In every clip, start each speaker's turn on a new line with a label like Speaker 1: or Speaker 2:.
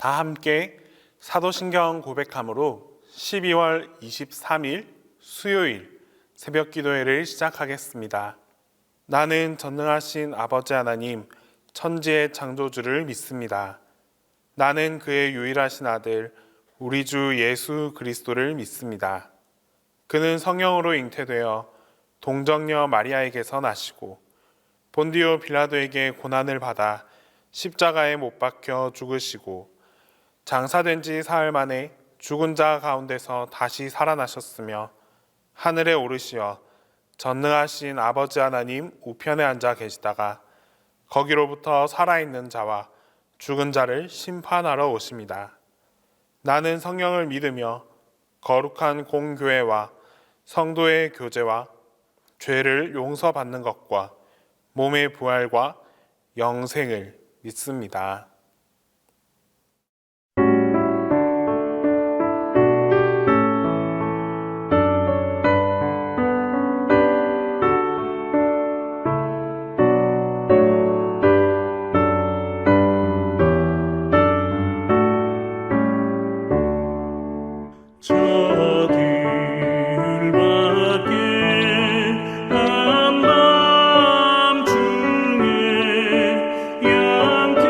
Speaker 1: 다 함께 사도신경 고백함으로 12월 23일 수요일 새벽 기도회를 시작하겠습니다. 나는 전능하신 아버지 하나님, 천지의 창조주를 믿습니다. 나는 그의 유일하신 아들, 우리 주 예수 그리스도를 믿습니다. 그는 성령으로 잉태되어 동정녀 마리아에게서 나시고 본디오 빌라도에게 고난을 받아 십자가에 못 박혀 죽으시고 장사된 지 사흘 만에 죽은 자 가운데서 다시 살아나셨으며 하늘에 오르시어 전능하신 아버지 하나님 우편에 앉아 계시다가 거기로부터 살아있는 자와 죽은 자를 심판하러 오십니다. 나는 성령을 믿으며 거룩한 공교회와 성도의 교제와 죄를 용서받는 것과 몸의 부활과 영생을 믿습니다.
Speaker 2: 한밤중에 양들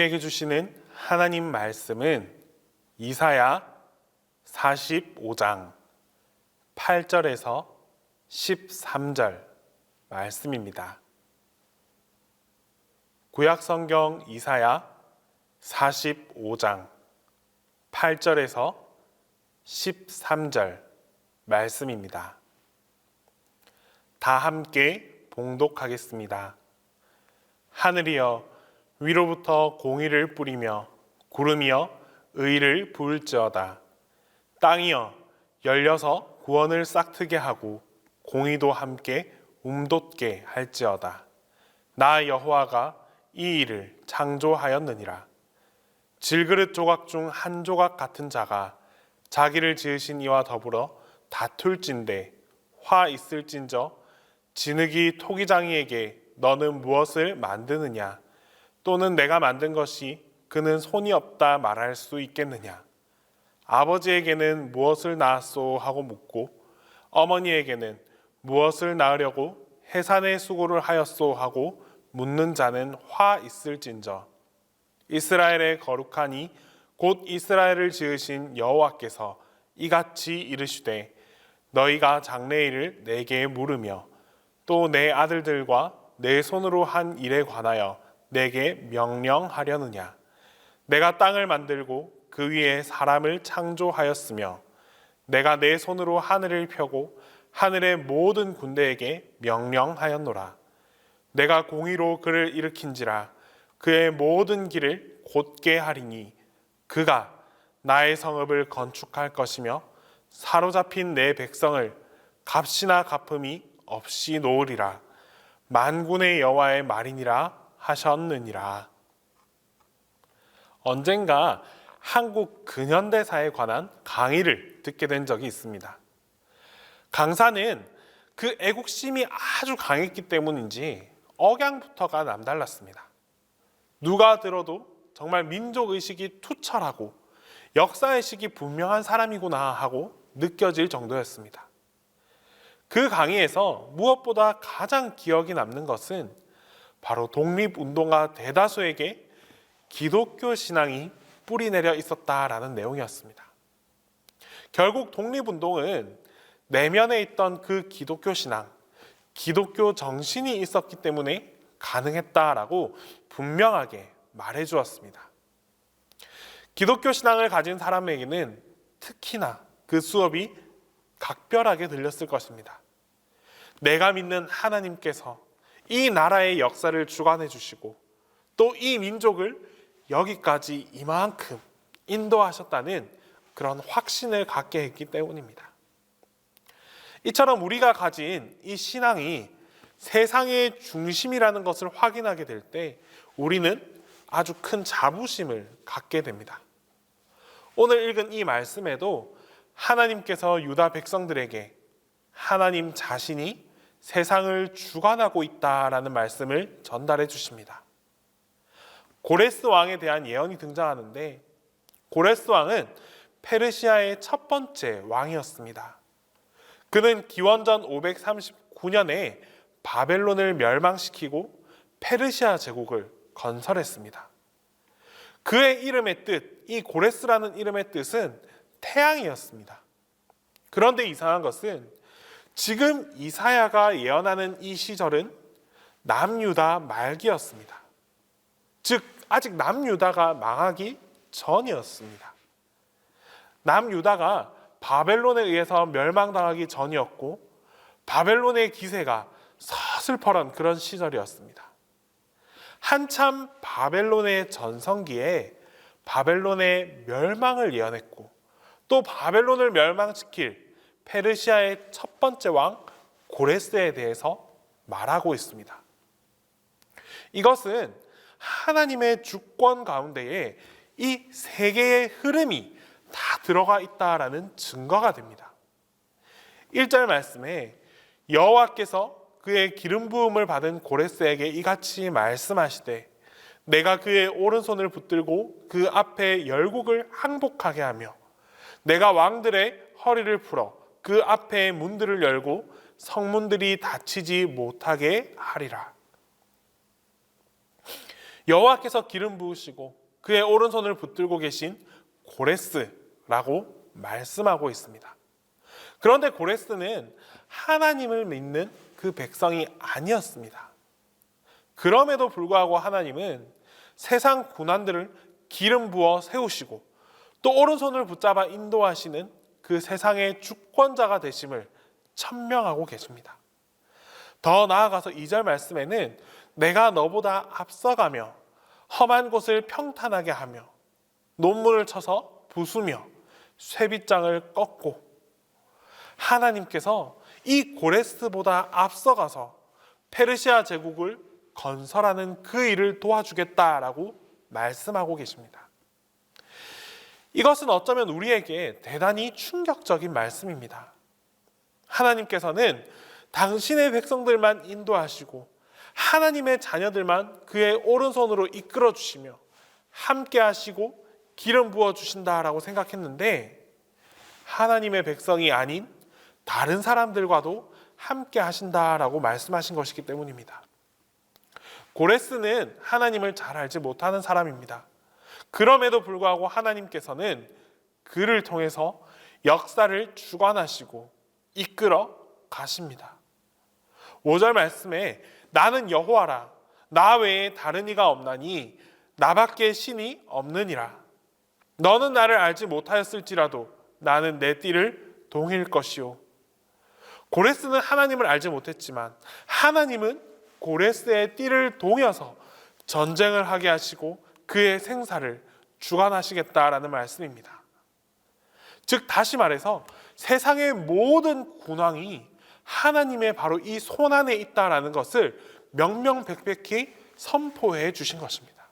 Speaker 1: 우리에게 주시는 하나님 말씀은 이사야 45장 8절에서 13절 말씀입니다. 구약성경 이사야 45장 8절에서 13절 말씀입니다. 다 함께 봉독하겠습니다. 하늘이여 위로부터 공의를 뿌리며 구름이여 의를 부을지어다. 땅이여 열려서 구원을 싹트게 하고 공의도 함께 움돋게 할지어다. 나 여호와가 이 일을 창조하였느니라. 질그릇 조각 중 한 조각 같은 자가 자기를 지으신 이와 더불어 다툴진대 화 있을진저 진흙이 토기장이에게 너는 무엇을 만드느냐 또는 내가 만든 것이 그는 손이 없다 말할 수 있겠느냐. 아버지에게는 무엇을 낳았소 하고 묻고 어머니에게는 무엇을 낳으려고 해산의 수고를 하였소 하고 묻는 자는 화 있을진저 이스라엘의 거룩하니 곧 이스라엘을 지으신 여호와께서 이같이 이르시되 너희가 장래일을 내게 물으며 또 내 아들들과 내 손으로 한 일에 관하여 내게 명령하려느냐. 내가 땅을 만들고 그 위에 사람을 창조하였으며 내가 내 손으로 하늘을 펴고 하늘의 모든 군대에게 명령하였노라. 내가 공의로 그를 일으킨지라 그의 모든 길을 곧게 하리니 그가 나의 성읍을 건축할 것이며 사로잡힌 내 백성을 값이나 갚음이 없이 놓으리라. 만군의 여호와의 말이니라 하셨느니라. 언젠가 한국 근현대사에 관한 강의를 듣게 된 적이 있습니다. 강사는 그 애국심이 아주 강했기 때문인지 억양부터가 남달랐습니다. 누가 들어도 정말 민족의식이 투철하고 역사의식이 분명한 사람이구나 하고 느껴질 정도였습니다. 그 강의에서 무엇보다 가장 기억이 남는 것은 바로 독립운동가 대다수에게 기독교 신앙이 뿌리내려 있었다라는 내용이었습니다. 결국 독립운동은 내면에 있던 그 기독교 신앙, 기독교 정신이 있었기 때문에 가능했다라고 분명하게 말해주었습니다. 기독교 신앙을 가진 사람에게는 특히나 그 수업이 각별하게 들렸을 것입니다. 내가 믿는 하나님께서 이 나라의 역사를 주관해 주시고 또 이 민족을 여기까지 이만큼 인도하셨다는 그런 확신을 갖게 했기 때문입니다. 이처럼 우리가 가진 이 신앙이 세상의 중심이라는 것을 확인하게 될 때 우리는 아주 큰 자부심을 갖게 됩니다. 오늘 읽은 이 말씀에도 하나님께서 유다 백성들에게 하나님 자신이 세상을 주관하고 있다라는 말씀을 전달해 주십니다. 고레스 왕에 대한 예언이 등장하는데 고레스 왕은 페르시아의 첫 번째 왕이었습니다. 그는 기원전 539년에 바벨론을 멸망시키고 페르시아 제국을 건설했습니다. 그의 이름의 뜻, 이 고레스라는 이름의 뜻은 태양이었습니다. 그런데 이상한 것은 지금 이사야가 예언하는 이 시절은 남유다 말기였습니다. 즉 아직 남유다가 망하기 전이었습니다. 남유다가 바벨론에 의해서 멸망당하기 전이었고 바벨론의 기세가 서슬퍼런 그런 시절이었습니다. 한참 바벨론의 전성기에 바벨론의 멸망을 예언했고 또 바벨론을 멸망시킬 페르시아의 첫 번째 왕 고레스에 대해서 말하고 있습니다. 이것은 하나님의 주권 가운데에 이 세계의 흐름이 다 들어가 있다라는 증거가 됩니다. 1절 말씀에 여호와께서 그의 기름 부음을 받은 고레스에게 이같이 말씀하시되 내가 그의 오른손을 붙들고 그 앞에 열국을 항복하게 하며 내가 왕들의 허리를 풀어 그 앞에 문들을 열고 성문들이 닫히지 못하게 하리라. 여호와께서 기름 부으시고 그의 오른손을 붙들고 계신 고레스라고 말씀하고 있습니다. 그런데 고레스는 하나님을 믿는 그 백성이 아니었습니다. 그럼에도 불구하고 하나님은 세상 고난들을 기름 부어 세우시고 또 오른손을 붙잡아 인도하시는 그 세상의 주권자가 되심을 천명하고 계십니다. 더 나아가서 2절 말씀에는 내가 너보다 앞서가며 험한 곳을 평탄하게 하며 논문을 쳐서 부수며 쇠빗장을 꺾고, 하나님께서 이 고레스보다 앞서가서 페르시아 제국을 건설하는 그 일을 도와주겠다라고 말씀하고 계십니다. 이것은 어쩌면 우리에게 대단히 충격적인 말씀입니다. 하나님께서는 당신의 백성들만 인도하시고 하나님의 자녀들만 그의 오른손으로 이끌어 주시며 함께 하시고 기름 부어 주신다라고 생각했는데, 하나님의 백성이 아닌 다른 사람들과도 함께 하신다라고 말씀하신 것이기 때문입니다. 고레스는 하나님을 잘 알지 못하는 사람입니다. 그럼에도 불구하고 하나님께서는 그를 통해서 역사를 주관하시고 이끌어 가십니다. 5절 말씀에 나는 여호와라, 나 외에 다른 이가 없나니 나밖에 신이 없느니라. 너는 나를 알지 못하였을지라도 나는 내 띠를 동일 것이요. 고레스는 하나님을 알지 못했지만 하나님은 고레스의 띠를 동여서 전쟁을 하게 하시고 그의 생사를 주관하시겠다라는 말씀입니다. 즉 다시 말해서 세상의 모든 군왕이 하나님의 바로 이 손안에 있다라는 것을 명명백백히 선포해 주신 것입니다.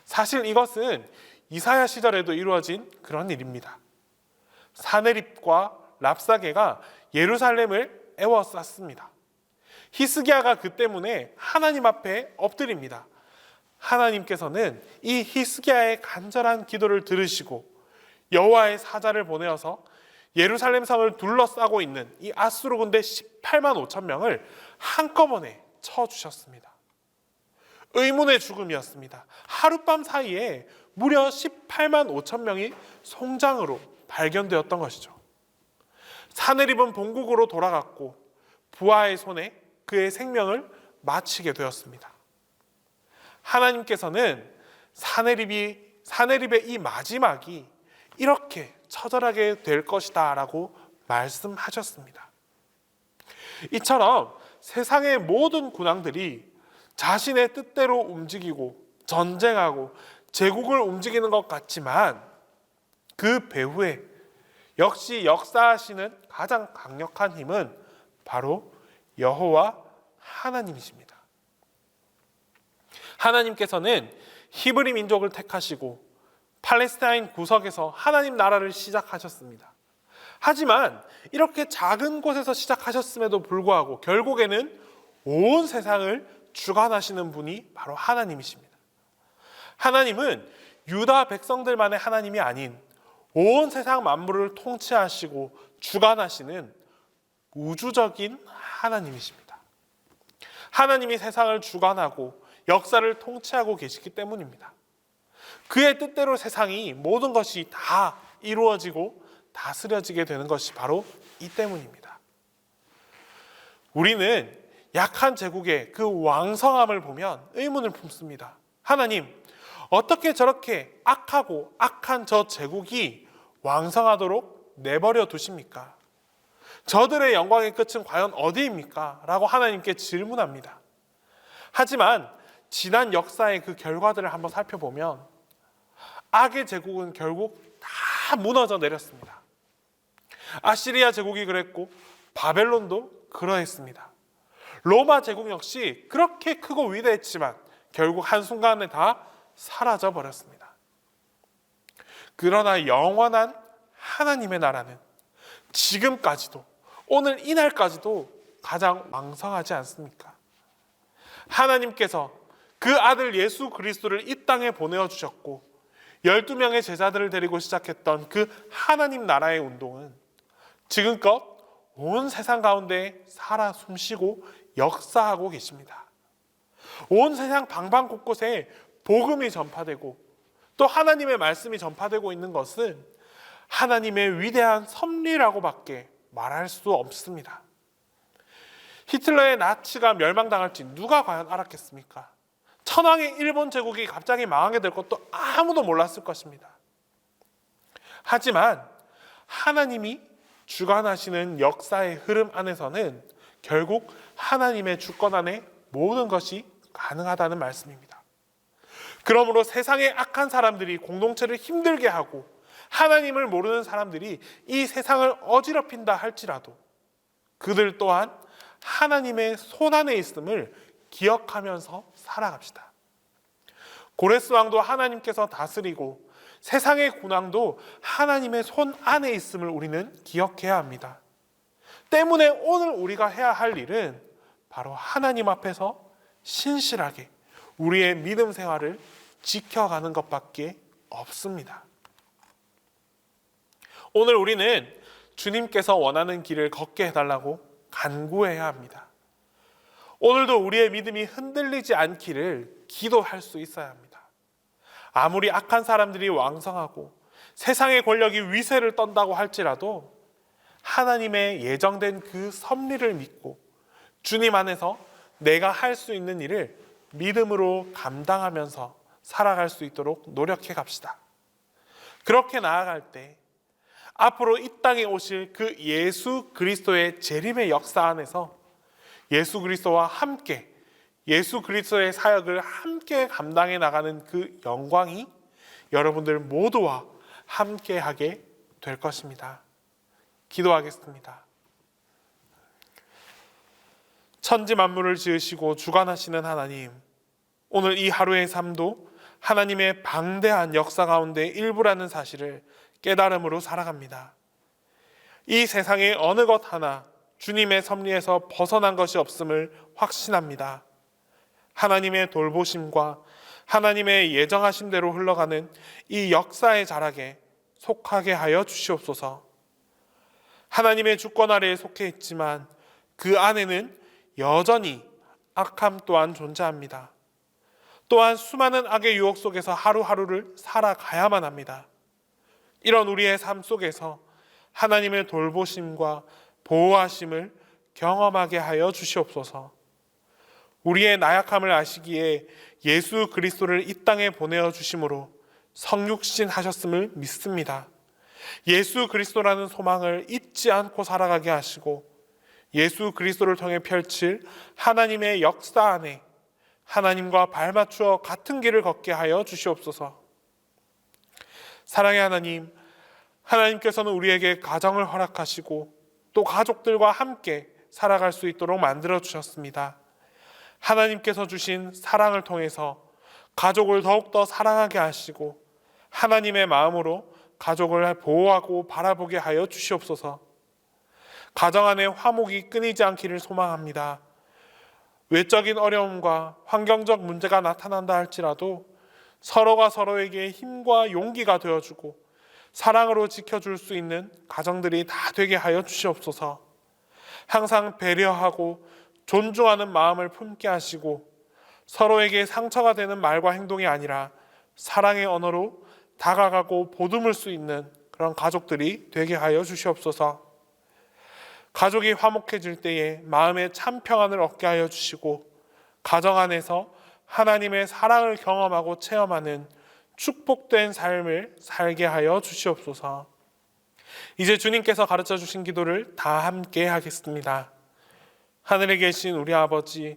Speaker 1: 사실 이것은 이사야 시절에도 이루어진 그런 일입니다. 사네립과 랍사게가 예루살렘을 에워쌌습니다. 히스기야가 그 때문에 하나님 앞에 엎드립니다. 하나님께서는 이 히스기야의 간절한 기도를 들으시고 여호와의 사자를 보내어서 예루살렘 성을 둘러싸고 있는 이 아수르 군대 18만 5천 명을 한꺼번에 쳐주셨습니다. 의문의 죽음이었습니다. 하룻밤 사이에 무려 18만 5천 명이 송장으로 발견되었던 것이죠. 사네립은 본국으로 돌아갔고 부하의 손에 그의 생명을 마치게 되었습니다. 하나님께서는 사네립의 이 마지막이 이렇게 처절하게 될 것이다 라고 말씀하셨습니다. 이처럼 세상의 모든 군왕들이 자신의 뜻대로 움직이고 전쟁하고 제국을 움직이는 것 같지만 그 배후에 역시 역사하시는 가장 강력한 힘은 바로 여호와 하나님이십니다. 하나님께서는 히브리 민족을 택하시고 팔레스타인 구석에서 하나님 나라를 시작하셨습니다. 하지만 이렇게 작은 곳에서 시작하셨음에도 불구하고 결국에는 온 세상을 주관하시는 분이 바로 하나님이십니다. 하나님은 유다 백성들만의 하나님이 아닌 온 세상 만물을 통치하시고 주관하시는 우주적인 하나님이십니다. 하나님이 세상을 주관하고 역사를 통치하고 계시기 때문입니다. 그의 뜻대로 세상이 모든 것이 다 이루어지고 다스려지게 되는 것이 바로 이 때문입니다. 우리는 약한 제국의 그 왕성함을 보면 의문을 품습니다. 하나님, 어떻게 저렇게 악하고 악한 저 제국이 왕성하도록 내버려 두십니까? 저들의 영광의 끝은 과연 어디입니까? 라고 하나님께 질문합니다. 하지만 지난 역사의 그 결과들을 한번 살펴보면 악의 제국은 결국 다 무너져 내렸습니다. 아시리아 제국이 그랬고 바벨론도 그러했습니다. 로마 제국 역시 그렇게 크고 위대했지만 결국 한순간에 다 사라져 버렸습니다. 그러나 영원한 하나님의 나라는 지금까지도, 오늘 이날까지도 가장 왕성하지 않습니까? 하나님께서 그 아들 예수 그리스도를 이 땅에 보내어 주셨고 12명의 제자들을 데리고 시작했던 그 하나님 나라의 운동은 지금껏 온 세상 가운데 살아 숨쉬고 역사하고 계십니다. 온 세상 방방곳곳에 복음이 전파되고 또 하나님의 말씀이 전파되고 있는 것은 하나님의 위대한 섭리라고밖에 말할 수 없습니다. 히틀러의 나치가 멸망당할지 누가 과연 알았겠습니까? 천황의 일본 제국이 갑자기 망하게 될 것도 아무도 몰랐을 것입니다. 하지만 하나님이 주관하시는 역사의 흐름 안에서는 결국 하나님의 주권 안에 모든 것이 가능하다는 말씀입니다. 그러므로 세상의 악한 사람들이 공동체를 힘들게 하고 하나님을 모르는 사람들이 이 세상을 어지럽힌다 할지라도 그들 또한 하나님의 손 안에 있음을 기억하면서 살아갑시다. 고레스 왕도 하나님께서 다스리고 세상의 군왕도 하나님의 손 안에 있음을 우리는 기억해야 합니다. 때문에 오늘 우리가 해야 할 일은 바로 하나님 앞에서 신실하게 우리의 믿음 생활을 지켜가는 것밖에 없습니다. 오늘 우리는 주님께서 원하는 길을 걷게 해달라고 간구해야 합니다. 오늘도 우리의 믿음이 흔들리지 않기를 기도할 수 있어야 합니다. 아무리 악한 사람들이 왕성하고 세상의 권력이 위세를 떤다고 할지라도 하나님의 예정된 그 섭리를 믿고 주님 안에서 내가 할 수 있는 일을 믿음으로 감당하면서 살아갈 수 있도록 노력해 갑시다. 그렇게 나아갈 때 앞으로 이 땅에 오실 그 예수 그리스도의 재림의 역사 안에서 예수 그리스도와 함께 예수 그리스도의 사역을 함께 감당해 나가는 그 영광이 여러분들 모두와 함께하게 될 것입니다. 기도하겠습니다. 천지 만물을 지으시고 주관하시는 하나님, 오늘 이 하루의 삶도 하나님의 방대한 역사 가운데 일부라는 사실을 깨달음으로 살아갑니다. 이 세상의 어느 것 하나 주님의 섭리에서 벗어난 것이 없음을 확신합니다. 하나님의 돌보심과 하나님의 예정하심대로 흘러가는 이 역사의 자락에 속하게 하여 주시옵소서. 하나님의 주권 아래에 속해 있지만 그 안에는 여전히 악함 또한 존재합니다. 또한 수많은 악의 유혹 속에서 하루하루를 살아가야만 합니다. 이런 우리의 삶 속에서 하나님의 돌보심과 보호하심을 경험하게 하여 주시옵소서. 우리의 나약함을 아시기에 예수 그리스도를 이 땅에 보내어 주심으로 성육신 하셨음을 믿습니다. 예수 그리스도라는 소망을 잊지 않고 살아가게 하시고 예수 그리스도를 통해 펼칠 하나님의 역사 안에 하나님과 발맞추어 같은 길을 걷게 하여 주시옵소서. 사랑의 하나님, 하나님께서는 우리에게 가정을 허락하시고 또 가족들과 함께 살아갈 수 있도록 만들어 주셨습니다. 하나님께서 주신 사랑을 통해서 가족을 더욱더 사랑하게 하시고 하나님의 마음으로 가족을 보호하고 바라보게 하여 주시옵소서. 가정 안에 화목이 끊이지 않기를 소망합니다. 외적인 어려움과 환경적 문제가 나타난다 할지라도 서로가 서로에게 힘과 용기가 되어주고 사랑으로 지켜줄 수 있는 가정들이 다 되게 하여 주시옵소서. 항상 배려하고 존중하는 마음을 품게 하시고 서로에게 상처가 되는 말과 행동이 아니라 사랑의 언어로 다가가고 보듬을 수 있는 그런 가족들이 되게 하여 주시옵소서. 가족이 화목해질 때에 마음에 참 평안을 얻게 하여 주시고 가정 안에서 하나님의 사랑을 경험하고 체험하는 축복된 삶을 살게 하여 주시옵소서. 이제 주님께서 가르쳐 주신 기도를 다 함께 하겠습니다. 하늘에 계신 우리 아버지,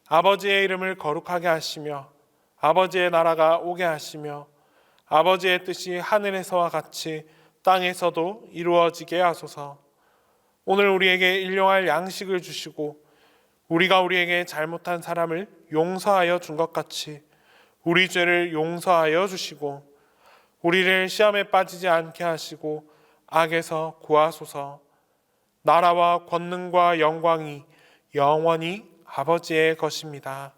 Speaker 1: 아버지의 이름을 거룩하게 하시며 아버지의 나라가 오게 하시며 아버지의 뜻이 하늘에서와 같이 땅에서도 이루어지게 하소서. 오늘 우리에게 일용할 양식을 주시고 우리가 우리에게 잘못한 사람을 용서하여 준 것 같이 우리 죄를 용서하여 주시고 우리를 시험에 빠지지 않게 하시고 악에서 구하소서. 나라와 권능과 영광이 영원히 아버지의 것입니다.